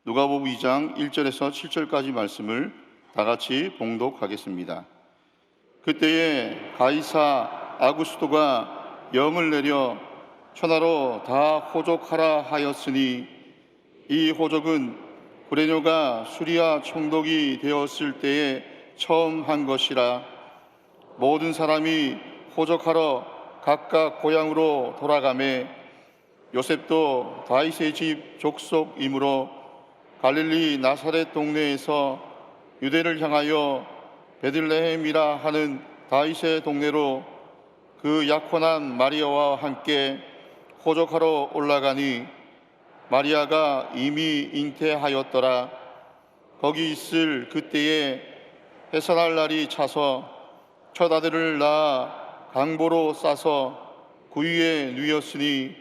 누가복음 2장 1절에서 7절까지 말씀을 다 같이 봉독하겠습니다. 그때에 가이사 아구스토가 영을 내려 천하로 다 호족하라 하였으니 이 호족은 구레뇨가 수리아 총독이 되었을 때에 처음 한 것이라. 모든 사람이 호족하러 각각 고향으로 돌아가매 요셉도 다윗의 집 족속이므로 갈릴리 나사렛 동네에서 유대를 향하여 베들레헴이라 하는 다윗의 동네로 그 약혼한 마리아와 함께 호족하러 올라가니 마리아가 이미 잉태하였더라. 거기 있을 그때에 해산할 날이 차서 첫 아들을 낳아 강보로 싸서 구유에 누였으니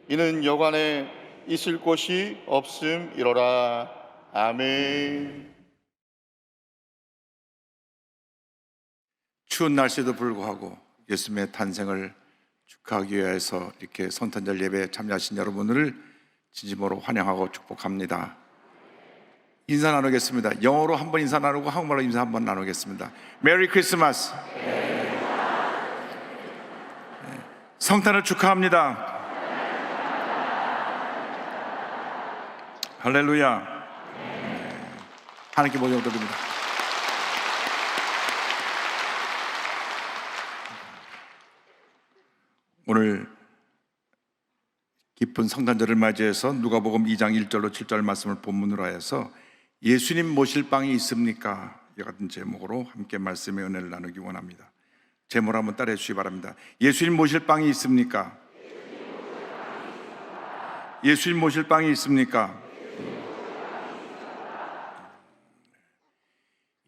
이는 여관에 있을 곳이 없음이로라. 아멘. 추운 날씨에도 불구하고 예수님의 탄생을 축하하기 위해서 이렇게 성탄절 예배에 참여하신 여러분들을 진심으로 환영하고 축복합니다. 인사 나누겠습니다. 영어로 한번 인사 나누고 한국말로 인사 한번 나누겠습니다. 메리 크리스마스. 성탄을 축하합니다. 할렐루야. 하나님께 모든 드립니다. 오늘 기쁜 성탄절을 맞이해서 누가복음 2장 1절로 7절 말씀을 본문으로 하여서 예수님 모실 방이 있습니까? 이 같은 제목으로 함께 말씀의 은혜를 나누기 원합니다. 제목을 한번 따라해 주시기 바랍니다. 예수님 모실 방이 있습니까? 예수님 모실 방이 있습니까?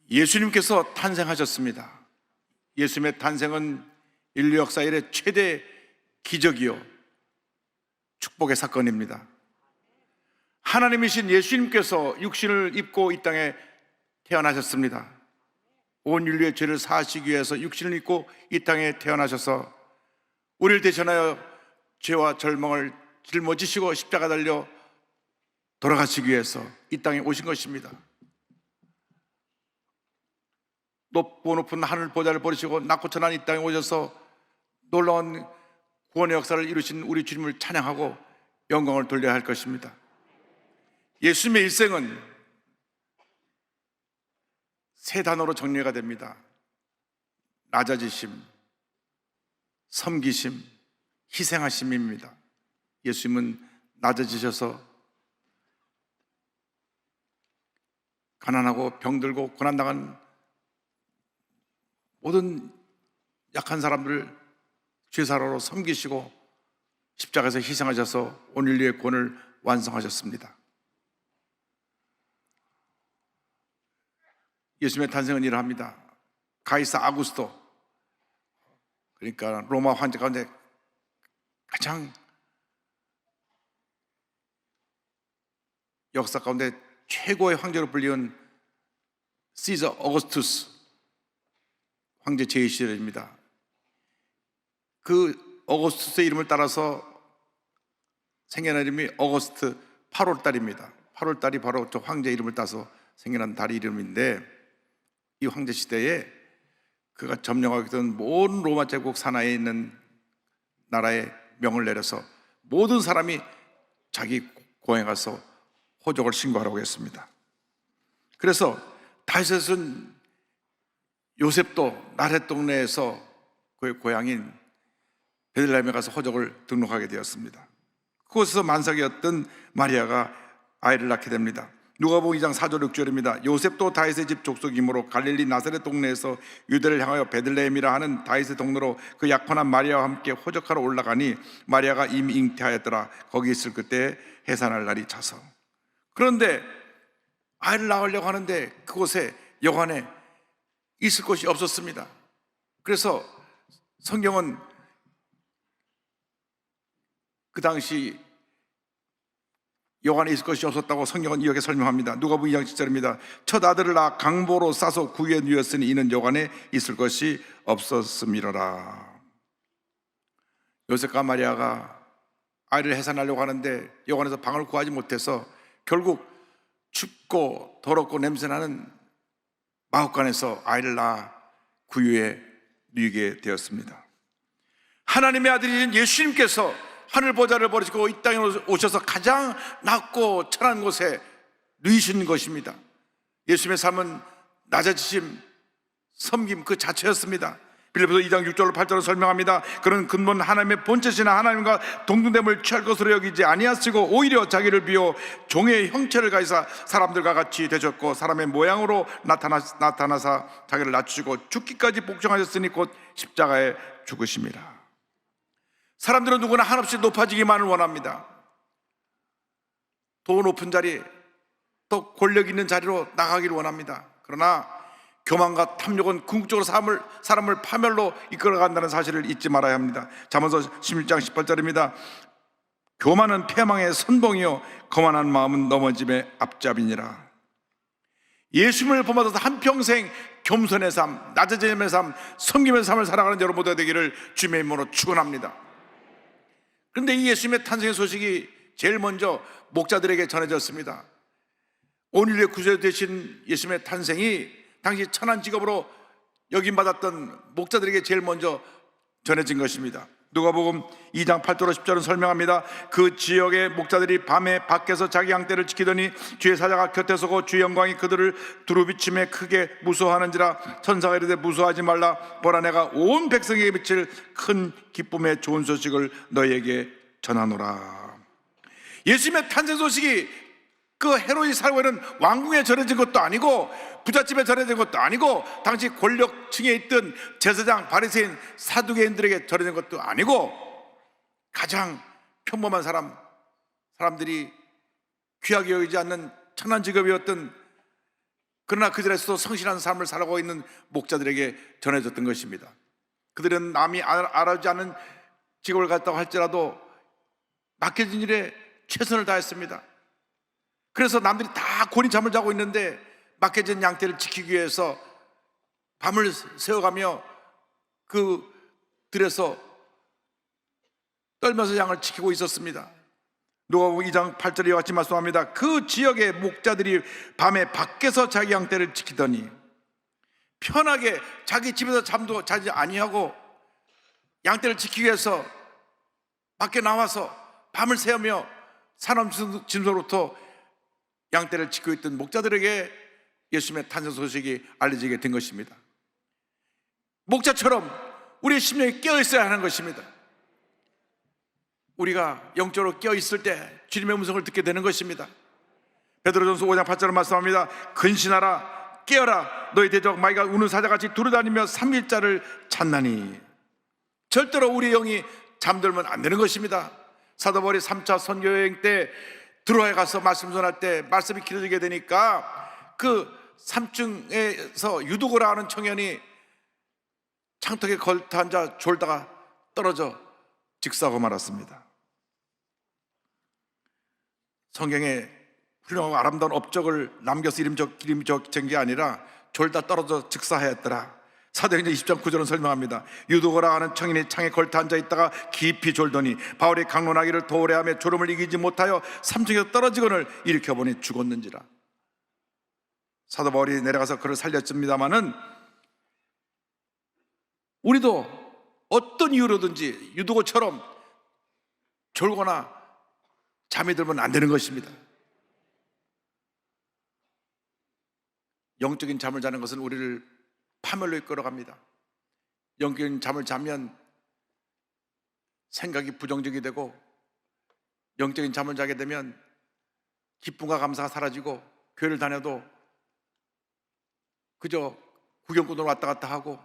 예수님께서 탄생하셨습니다. 예수님의 탄생은 인류 역사 이래 최대 기적이요 축복의 사건입니다. 하나님이신 예수님께서 육신을 입고 이 땅에 태어나셨습니다. 온 인류의 죄를 사하시기 위해서 육신을 입고 이 땅에 태어나셔서 우리를 대신하여 죄와 절망을 짊어지시고 십자가 달려 돌아가시기 위해서 이 땅에 오신 것입니다. 높고 높은 하늘 보좌를 버리시고 낮고 천한 이 땅에 오셔서 놀라운 구원의 역사를 이루신 우리 주님을 찬양하고 영광을 돌려야 할 것입니다. 예수님의 일생은 세 단어로 정리가 됩니다. 낮아지심, 섬기심, 희생하심입니다. 예수님은 낮아지셔서 가난하고 병들고 고난당한 모든 약한 사람들을 죄사로로 섬기시고 십자가에서 희생하셔서 온 인류의 구원을 완성하셨습니다. 예수님의 탄생은 이러합니다. 가이사 아구스토, 그러니까 로마 황제 가운데 가장 역사 가운데 최고의 황제로 불리운 시저 어거스투스 황제 제2시대입니다. 그 어거스투스의 이름을 따라서 생겨난 이름이 어거스트 8월달입니다. 8월달이 바로 저 황제 이름을 따서 생겨난 달의 이름인데, 이 황제 시대에 그가 점령하던 모든 로마 제국 산하에 있는 나라에 명을 내려서 모든 사람이 자기 고향에 가서 호족을 신고하라고 했습니다. 그래서 다윗은 요셉도 나렛 동네에서 그의 고향인 베들레헴에 가서 호족을 등록하게 되었습니다. 그곳에서 만삭이었던 마리아가 아이를 낳게 됩니다. 누가복음 2장 4절 6절입니다. 요셉도 다윗의 집 족속이므로 갈릴리 나사렛 동네에서 유대를 향하여 베들레헴이라 하는 다윗의 동네로 그 약혼한 마리아와 함께 호적하러 올라가니 마리아가 이미 잉태하였더라. 거기 있을 그때 해산할 날이 차서. 그런데 아이를 낳으려고 하는데 그곳에 여관에 있을 곳이 없었습니다. 그래서 성경은 그 당시 여관에 있을 것이 없었다고 성경은 이렇게 설명합니다. 누가복음 2장 7절입니다. 첫 아들을 낳아 강보로 싸서 구유에 누였으니 이는 여관에 있을 것이 없었음이로라. 요셉과 마리아가 아이를 해산하려고 하는데 여관에서 방을 구하지 못해서 결국 춥고 더럽고 냄새나는 마혹간에서 아이를 낳아 구유에 누이게 되었습니다. 하나님의 아들이신 예수님께서 하늘 보좌를 버리시고 이 땅에 오셔서 가장 낮고 천한 곳에 누이신 것입니다. 예수님의 삶은 낮아지심, 섬김 그 자체였습니다. 빌립보서 2장 6절로 8절로 설명합니다. 그런 근본 하나님의 본체시나 하나님과 동등됨을 취할 것으로 여기지 아니하시고 오히려 자기를 비워 종의 형체를 가지사 사람들과 같이 되셨고 사람의 모양으로 나타나사 자기를 낮추시고 죽기까지 복종하셨으니 곧 십자가에 죽으심이라. 사람들은 누구나 한없이 높아지기만을 원합니다. 더 높은 자리, 더 권력 있는 자리로 나가기를 원합니다. 그러나 교만과 탐욕은 궁극적으로 사람을 파멸로 이끌어간다는 사실을 잊지 말아야 합니다. 잠언서 16장 18절입니다. 교만은 패망의 선봉이요 거만한 마음은 넘어짐의 앞잡이니라. 예수님을 본받아서 한평생 겸손의 삶, 낮아짐의 삶, 섬김의 삶을 살아가는 여러분 모두가 되기를 주님의 이름으로 축원합니다. 그런데 이 예수님의 탄생의 소식이 제일 먼저 목자들에게 전해졌습니다. 온유의 구주 되신 예수님의 탄생이 당시 천한 직업으로 여김받았던 목자들에게 제일 먼저 전해진 것입니다. 누가복음 2장 8절로 10절은 설명합니다. 그 지역의 목자들이 밤에 밖에서 자기 양떼를 지키더니 주의 사자가 곁에 서고 주의 영광이 그들을 두루비침에 크게 무서워하는지라. 천사가 이르되 무서워하지 말라. 보라 내가 온 백성에게 비칠 큰 기쁨의 좋은 소식을 너희에게 전하노라. 예수님의 탄생 소식이 그 헤롯이 살고 있는 왕궁에 전해진 것도 아니고 부잣집에 전해진 것도 아니고 당시 권력층에 있던 제사장, 바리새인, 사두개인들에게 전해진 것도 아니고 가장 평범한 사람들이 귀하게 여기지 않는 천한 직업이었던, 그러나 그 자리에서도 성실한 삶을 살아가고 있는 목자들에게 전해졌던 것입니다. 그들은 남이 알아주지 않은 직업을 갖다고 할지라도 맡겨진 일에 최선을 다했습니다. 그래서 남들이 다 곤히 잠을 자고 있는데 맡겨진 양떼를 지키기 위해서 밤을 새워가며 그 들에서 떨면서 양을 지키고 있었습니다. 누가복음 2장 8절에 이와 같이 말씀합니다. 그 지역의 목자들이 밤에 밖에서 자기 양떼를 지키더니, 편하게 자기 집에서 잠도 자지 아니하고 양떼를 지키기 위해서 밖에 나와서 밤을 새우며 사람 진소로부터 양떼를 지키고 있던 목자들에게 예수님의 탄생 소식이 알려지게 된 것입니다. 목자처럼 우리의 심령이 깨어있어야 하는 것입니다. 우리가 영적으로 깨어있을 때 주님의 음성을 듣게 되는 것입니다. 베드로전서 5장 8절을 말씀합니다. 근신하라, 깨어라, 너희 대적 마귀가 우는 사자같이 두루다니며 삼일자를 찾나니. 절대로 우리의 영이 잠들면 안 되는 것입니다. 사도 바울이 3차 선교여행 때 드로아에 가서 말씀 전할 때 말씀이 길어지게 되니까 그 3층에서 유두고라 하는 청년이 창턱에 걸터 앉아 졸다가 떨어져 직사하고 말았습니다. 성경에 훌륭하고 아름다운 업적을 남겨서 이름 적은 게 아니라 졸다 떨어져 직사하였더라. 사도행전 20장 9절은 설명합니다. 유두고라 하는 청인이 창에 걸터 앉아 있다가 깊이 졸더니 바울이 강론하기를 도래하며 졸음을 이기지 못하여 3층에서 떨어지거늘 일으켜보니 죽었는지라. 사도 바울이 내려가서 그를 살렸습니다마는 우리도 어떤 이유로든지 유두고처럼 졸거나 잠이 들면 안 되는 것입니다. 영적인 잠을 자는 것은 우리를 파멸로 이끌어갑니다. 영적인 잠을 자면 생각이 부정적이 되고, 영적인 잠을 자게 되면 기쁨과 감사가 사라지고 교회를 다녀도 그저 구경꾼으로 왔다 갔다 하고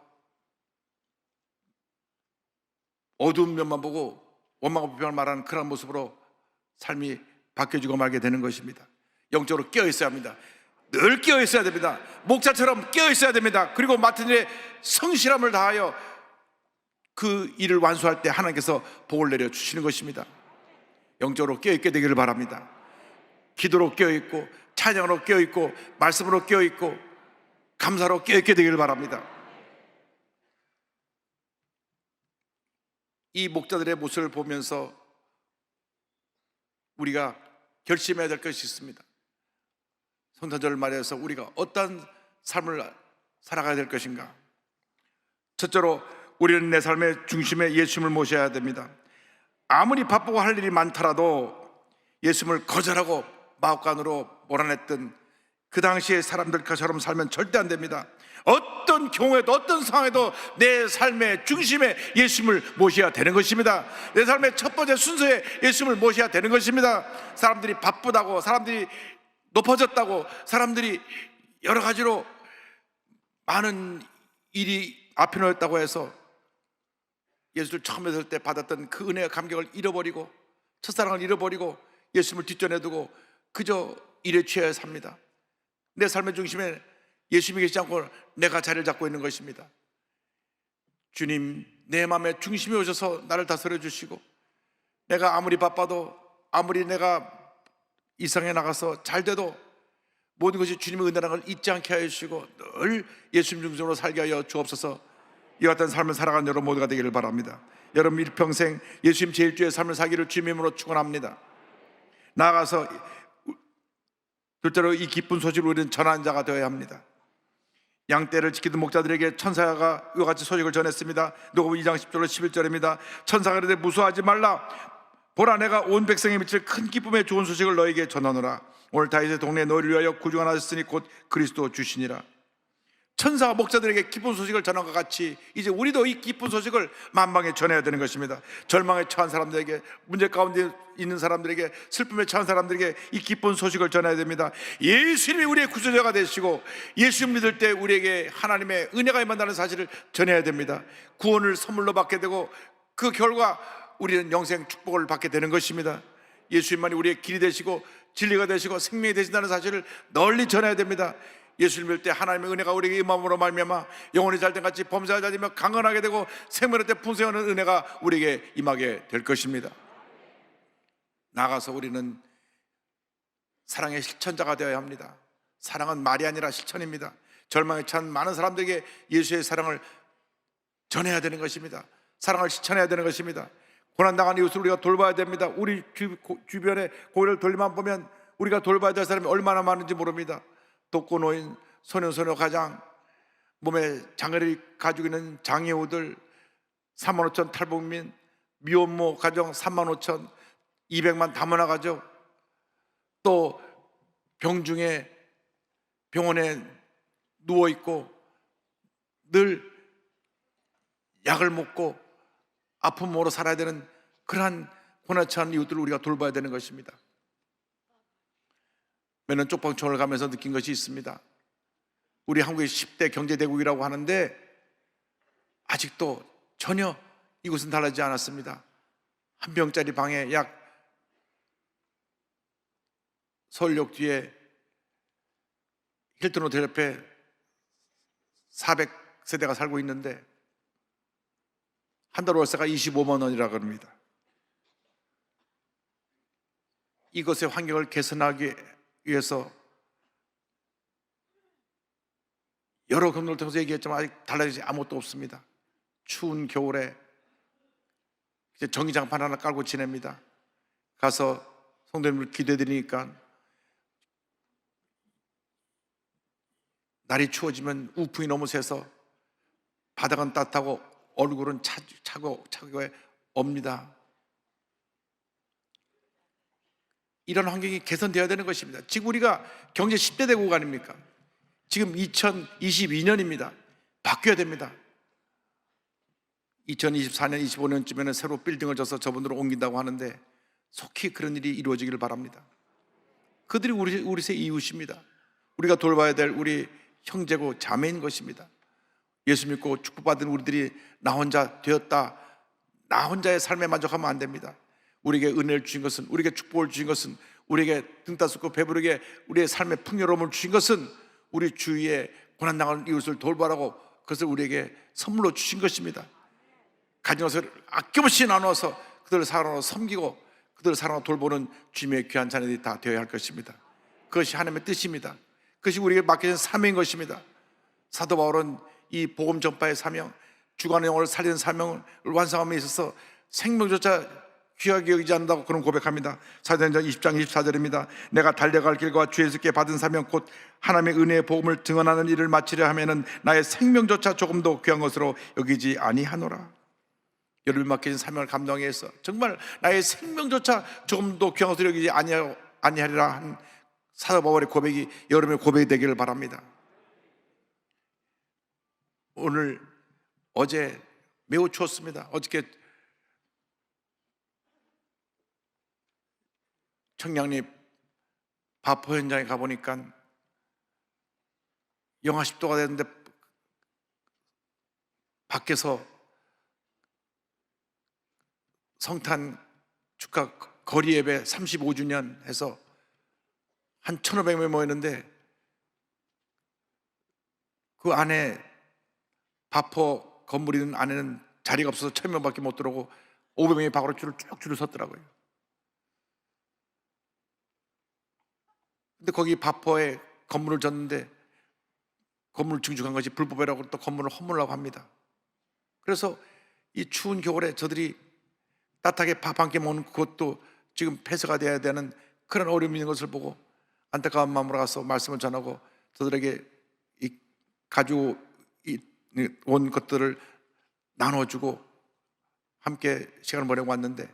어두운 면만 보고 원망과 불평을 말하는 그런 모습으로 삶이 바뀌어지고 말게 되는 것입니다. 영적으로 깨어 있어야 합니다. 늘 깨어 있어야 됩니다. 목자처럼 깨어 있어야 됩니다. 그리고 맡은 일에 성실함을 다하여 그 일을 완수할 때 하나님께서 복을 내려 주시는 것입니다. 영적으로 깨어 있게 되기를 바랍니다. 기도로 깨어 있고, 찬양으로 깨어 있고, 말씀으로 깨어 있고, 감사로 깨어 있게 되기를 바랍니다. 이 목자들의 모습을 보면서 우리가 결심해야 될 것이 있습니다. 성탄절을 맞이해서 우리가 어떤 삶을 살아가야 될 것인가? 첫째로 우리는 내 삶의 중심에 예수님을 모셔야 됩니다. 아무리 바쁘고 할 일이 많더라도 예수님을 거절하고 마음간으로 몰아냈던 그 당시의 사람들처럼 살면 절대 안 됩니다. 어떤 경우에도 어떤 상황에도 내 삶의 중심에 예수님을 모셔야 되는 것입니다. 내 삶의 첫 번째 순서에 예수님을 모셔야 되는 것입니다. 사람들이 바쁘다고, 사람들이 높아졌다고, 사람들이 여러 가지로 많은 일이 앞에 놓였다고 해서 예수를 처음 뵀을 때 받았던 그 은혜와 감격을 잃어버리고 첫사랑을 잃어버리고 예수님을 뒷전에 두고 그저 일에 취하여 삽니다. 내 삶의 중심에 예수님이 계시지 않고 내가 자리를 잡고 있는 것입니다. 주님, 내 마음의 중심에 오셔서 나를 다스려 주시고, 내가 아무리 바빠도, 아무리 내가 이상에 나가서 잘 돼도 모든 것이 주님의 은혜라는 걸 잊지 않게 하여 주시고 늘 예수님 중심으로 살게 하여 주옵소서. 이와 같은 삶을 살아가는 여러분 모두가 되기를 바랍니다. 여러분 일평생 예수님 제1주의 삶을 살기를 주님으로 축원합니다. 나아가서 둘째로 이 기쁜 소식을 우리는 전하는 자가 되어야 합니다. 양떼를 지키던 목자들에게 천사가 이와 같이 소식을 전했습니다. 누가복음 2장 10절로 11절입니다. 천사가 이르되 무수하지 말라. 보라, 내가 온 백성에 미칠 큰 기쁨의 좋은 소식을 너에게 전하노라. 오늘 다윗의 동네에 너희를 위하여 구주가 나셨으니 곧 그리스도 주시니라. 천사가 목자들에게 기쁜 소식을 전한 것 같이 이제 우리도 이 기쁜 소식을 만방에 전해야 되는 것입니다. 절망에 처한 사람들에게, 문제 가운데 있는 사람들에게, 슬픔에 처한 사람들에게 이 기쁜 소식을 전해야 됩니다. 예수님이 우리의 구주자가 되시고 예수님 믿을 때 우리에게 하나님의 은혜가 임한다는 사실을 전해야 됩니다. 구원을 선물로 받게 되고 그 결과 우리는 영생 축복을 받게 되는 것입니다. 예수님만이 우리의 길이 되시고 진리가 되시고 생명이 되신다는 사실을 널리 전해야 됩니다. 예수를 믿을 때 하나님의 은혜가 우리에게 임함으로 말미암아 영혼이 잘된 같이 범사가 잘되며 강건하게 되고 생명의 때 풍성하는 은혜가 우리에게 임하게 될 것입니다. 나아가서 우리는 사랑의 실천자가 되어야 합니다. 사랑은 말이 아니라 실천입니다. 절망에 처한 많은 사람들에게 예수의 사랑을 전해야 되는 것입니다. 사랑을 실천해야 되는 것입니다. 고난당한 이웃을 우리가 돌봐야 됩니다. 우리 주변에 고개를 돌리만 보면 우리가 돌봐야 될 사람이 얼마나 많은지 모릅니다. 독거노인, 소년소녀 가장, 몸에 장애를 가지고 있는 장애우들 3만 5천 탈북민, 미혼모 가정 3만 5천, 200만 다문화 가족, 또 병중에 병원에 누워있고 늘 약을 먹고 아픔으로 살아야 되는 그러한 고난에 처한 이웃들을 우리가 돌봐야 되는 것입니다. 매년 쪽방촌을 가면서 느낀 것이 있습니다. 우리 한국의 10대 경제대국이라고 하는데 아직도 전혀 이곳은 달라지지 않았습니다. 한 병짜리 방에 약 서울역 뒤에 힐튼 호텔 옆에 400세대가 살고 있는데 한 달 월세가 25만 원이라고 합니다. 이것의 환경을 개선하기 위해서 여러 경로를 통해서 얘기했지만 아직 달라지지 아무것도 없습니다. 추운 겨울에 이제 전기장판 하나 깔고 지냅니다. 가서 성도님들 기도해드리니까 날이 추워지면 우풍이 너무 세서 바닥은 따뜻하고 얼굴은 차고에 옵니다. 이런 환경이 개선되어야 되는 것입니다. 지금 우리가 경제 10대 대국 아닙니까? 지금 2022년입니다. 바뀌어야 됩니다. 2024년, 25년쯤에는 새로 빌딩을 져서 저분들을 옮긴다고 하는데 속히 그런 일이 이루어지기를 바랍니다. 그들이 우리 새 이웃입니다. 우리가 돌봐야 될 우리 형제고 자매인 것입니다. 예수 믿고 축복받은 우리들이 나 혼자 되었다, 나 혼자의 삶에 만족하면 안 됩니다. 우리에게 은혜를 주신 것은, 우리에게 축복을 주신 것은, 우리에게 등 따숩고 배부르게 우리의 삶의 풍요로움을 주신 것은 우리 주위에 고난당하는 이웃을 돌보라고 그것을 우리에게 선물로 주신 것입니다. 가진 것을 아낌없이 나누어서 그들을 사랑으로 섬기고 그들을 사랑으로 돌보는 주님의 귀한 자녀들이 다 되어야 할 것입니다. 그것이 하나님의 뜻입니다. 그것이 우리에게 맡겨진 사명인 것입니다. 사도 바울은 이 복음 전파의 사명, 주관의 영혼을 살리는 사명을 완성함에 있어서 생명조차 귀하게 여기지 않는다고 그런 고백합니다. 사도행전 20장 24절입니다. 내가 달려갈 길과 주 예수께 받은 사명 곧 하나님의 은혜의 복음을 증언하는 일을 마치려 하면은 나의 생명조차 조금도 귀한 것으로 여기지 아니하노라. 여러분이 맡겨진 사명을 감당하기 위해서 정말 나의 생명조차 조금도 귀한 것으로 여기지 아니하리라 한 사도 바울의 고백이 여러분의 고백이 되기를 바랍니다. 오늘 어제 매우 추웠습니다. 어저께 청량리 바포 현장에 가보니까 영하 10도가 됐는데 밖에서 성탄 축하 거리 예배 35주년 해서 한 1,500명 모였는데 그 안에 바포 건물 있는 안에는 자리가 없어서 1,000명밖에 못 들어오고 500명이 밖으로 줄을 섰더라고요. 근데 거기 바포에 건물을 졌는데 건물을 증축한 것이 불법이라고 또 건물을 허물라고 합니다. 그래서 이 추운 겨울에 저들이 따뜻하게 밥 한 끼 먹는 그것도 지금 폐쇄가 돼야 되는 그런 어려움이 있는 것을 보고 안타까운 마음으로 가서 말씀을 전하고 저들에게 가지고 온 것들을 나눠주고 함께 시간을 보내고 왔는데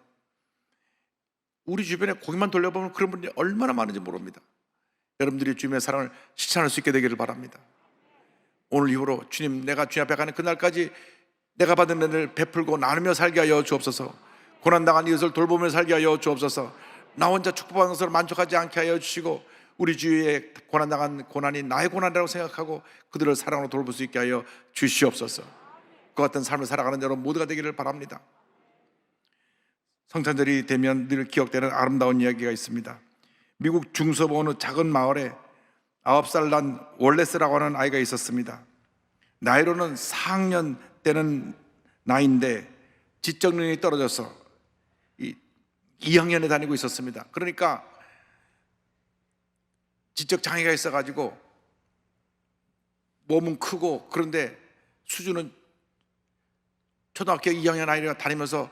우리 주변에 고개만 돌려보면 그런 분들이 얼마나 많은지 모릅니다. 여러분들이 주님의 사랑을 실천할 수 있게 되기를 바랍니다. 오늘 이후로 주님, 내가 주님 앞에 가는 그날까지 내가 받은 은혜를 베풀고 나누며 살게 하여 주옵소서. 고난당한 이웃을 돌보며 살게 하여 주옵소서. 나 혼자 축복받는 것을 만족하지 않게 하여 주시고 우리 주위에 고난당한 고난이 나의 고난이라고 생각하고 그들을 사랑으로 돌볼 수 있게 하여 주시옵소서. 그 같은 삶을 살아가는 여러분 모두가 되기를 바랍니다. 성탄절이 되면 늘 기억되는 아름다운 이야기가 있습니다. 미국 중서부 어느 작은 마을에 9살 난 월레스라고 하는 아이가 있었습니다. 나이로는 4학년 되는 나이인데 지적 능력이 떨어져서 2학년에 다니고 있었습니다. 그러니까 지적 장애가 있어가지고 몸은 크고 그런데 수준은 초등학교 2학년 아이가 다니면서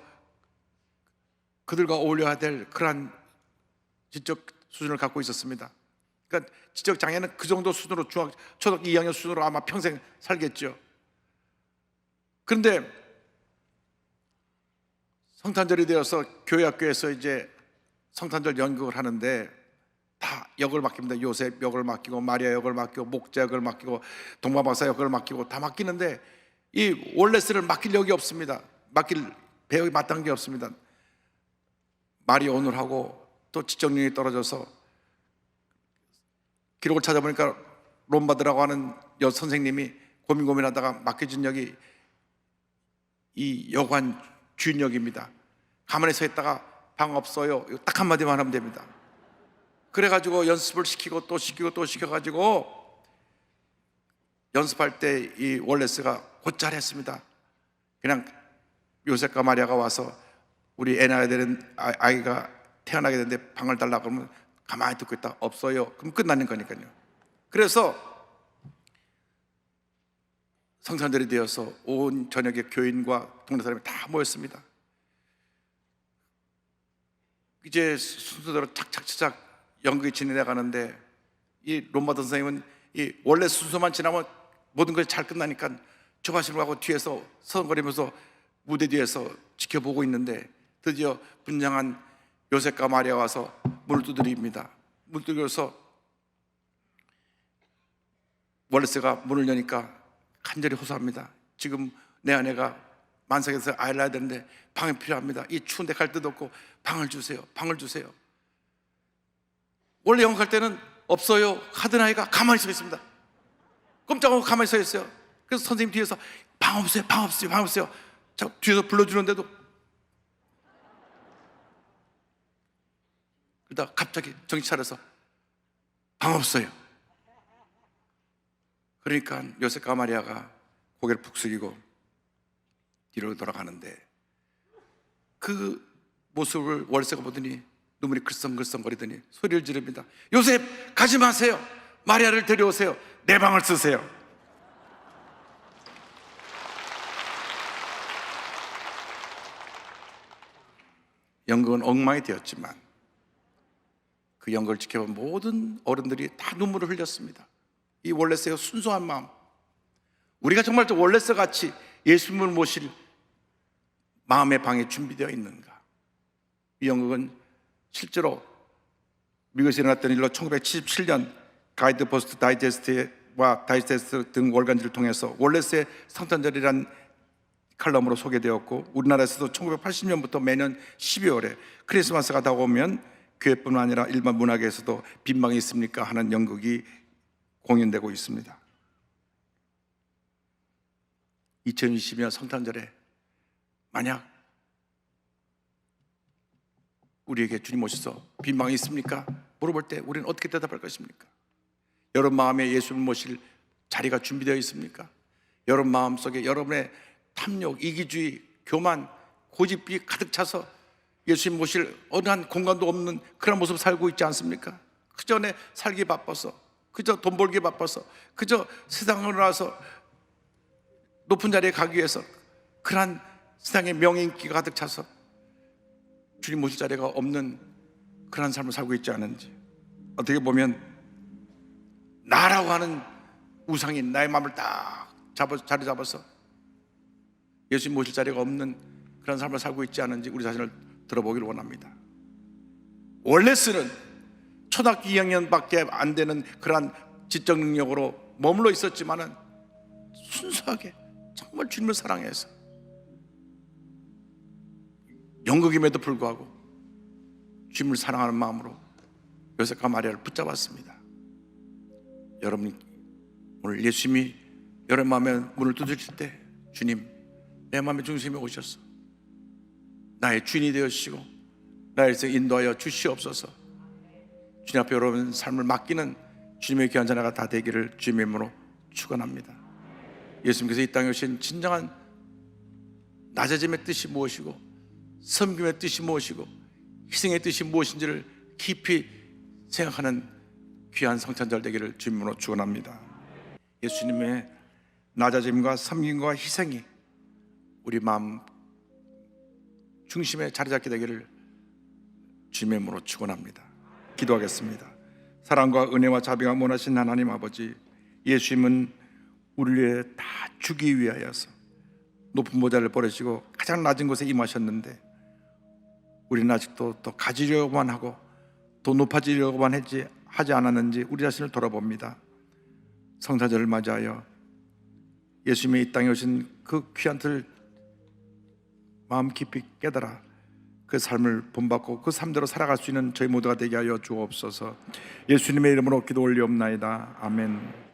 그들과 어울려야 될 그러한 지적 수준을 갖고 있었습니다. 그러니까 지적 장애는 그 정도 수준으로 초등학교 2학년 수준으로 아마 평생 살겠죠. 그런데 성탄절이 되어서 교회 학교에서 이제 성탄절 연극을 하는데 다 역을 맡깁니다. 요셉 역을 맡기고 마리아 역을 맡기고 목자 역을 맡기고 동방박사 역을 맡기고 다 맡기는데 이 월레스를 맡길 역이 없습니다. 맡길 배역이 마땅한 게 없습니다. 말이 어눌하고 또 지적 능력이 떨어져서 기록을 찾아보니까 롬바드라고 하는 여 선생님이 고민하다가 맡겨진 역이 이 여관 주인 역입니다. 가만히 서 있다가 방 없어요. 이거 딱 한마디만 하면 됩니다. 그래가지고 연습을 시키고 또 시키고 또 시켜가지고 연습할 때 이 월레스가 곧잘 했습니다. 그냥 요셉과 마리아가 와서 우리 애 낳아야 되는 아이가 태어나게 되는데 방을 달라고 그러면 가만히 듣고 있다. 없어요. 그럼 끝나는 거니까요. 그래서 성탄절이 되어서 온 저녁에 교인과 동네 사람이 다 모였습니다. 이제 순서대로 착착착 연극이 진행해 가는데 이 롬바드 선생님은 이 원래 순서만 지나면 모든 것이 잘 끝나니까 조바심을 하고 뒤에서 서성거리면서 무대 뒤에서 지켜보고 있는데 드디어 분장한 요셉과 마리아 와서 문을 두드립니다. 문을 두드려서 월레스가 문을 여니까 간절히 호소합니다. 지금 내 아내가 만삭에서 아이를 낳아야 되는데 방이 필요합니다. 이 추운데 갈 데도 없고 방을 주세요. 방을 주세요. 원래 영국 갈 때는 없어요 하던 아이가 가만히 서 있습니다. 꼼짝하고 가만히 서 있어요. 그래서 선생님 뒤에서 방 없어요, 방 없어요, 방 없어요. 자, 뒤에서 불러주는데도 그러다 갑자기 정신 차려서 방 없어요. 그러니까 요셉과 마리아가 고개를 푹 숙이고 뒤로 돌아가는데 그 모습을 월세가 보더니 눈물이 글썽글썽거리더니 소리를 지릅니다. 요셉 가지 마세요. 마리아를 데려오세요. 내 방을 쓰세요. 연극은 엉망이 되었지만 그 연극을 지켜본 모든 어른들이 다 눈물을 흘렸습니다. 이 월레스의 순수한 마음, 우리가 정말 저 월레스 같이 예수님을 모실 마음의 방에 준비되어 있는가? 이 연극은 실제로 미국에서 일어났던 일로 1977년 가이드 포스트 다이제스트와 다이제스트 등 월간지를 통해서 월레스의 성탄절이란 칼럼으로 소개되었고, 우리나라에서도 1980년부터 매년 12월에 크리스마스가 다가오면 교회뿐만 아니라 일반 문화계에서도 빈방이 있습니까? 하는 연극이 공연되고 있습니다. 2020년 성탄절에 만약 우리에게 주님 오셔서 빈방이 있습니까? 물어볼 때 우리는 어떻게 대답할 것입니까? 여러분 마음에 예수를 모실 자리가 준비되어 있습니까? 여러분 마음속에 여러분의 탐욕, 이기주의, 교만, 고집이 가득 차서 예수님 모실 어느 한 공간도 없는 그런 모습 살고 있지 않습니까? 그저 내 살기 바빠서, 그저 돈 벌기 바빠서, 그저 세상으로 나서 높은 자리에 가기 위해서 그러한 세상의 명예인기가 가득 차서 주님 모실 자리가 없는 그런 삶을 살고 있지 않은지, 어떻게 보면 나라고 하는 우상이 나의 마음을 딱 자리 잡아서 예수님 모실 자리가 없는 그런 삶을 살고 있지 않은지 우리 자신을 들어보기를 원합니다. 월레스는 초등학교 2학년밖에 안 되는 그러한 지적 능력으로 머물러 있었지만은 순수하게 정말 주님을 사랑해서 연극임에도 불구하고 주님을 사랑하는 마음으로 요셉과 마리아를 붙잡았습니다. 여러분이 오늘 예수님이 여러분 마음에 문을 두드릴 때 주님, 내 마음의 중심에 오셔서 나의 주인이 되어주시고 나의 인생 인도하여 주시옵소서. 주님 앞에 여러분 삶을 맡기는 주님의 귀한 자녀가 다 되기를 주님의 이름으로 축원합니다. 예수님께서 이 땅에 오신 진정한 낮아짐의 뜻이 무엇이고 섬김의 뜻이 무엇이고 희생의 뜻이 무엇인지를 깊이 생각하는 귀한 성탄절 되기를 주님으로 축원합니다. 예수님의 낮아짐과 섬김과 희생이 우리 마음 중심에 자리 잡게 되기를 주님의 이름으로 축원합니다. 기도하겠습니다. 사랑과 은혜와 자비가 원하신 하나님 아버지, 예수님은 우리를 위해 다 주기 위하여서 높은 보좌를 버리시고 가장 낮은 곳에 임하셨는데 우리는 아직도 더 가지려고만 하고 더 높아지려고만 하지 않았는지 우리 자신을 돌아봅니다. 성탄절을 맞이하여 예수님의 이 땅에 오신 그 귀한 틀 마음 깊이 깨달아 그 삶을 본받고 그 삶대로 살아갈 수 있는 저희 모두가 되게 하여 주옵소서. 예수님의 이름으로 기도 올리옵나이다. 아멘.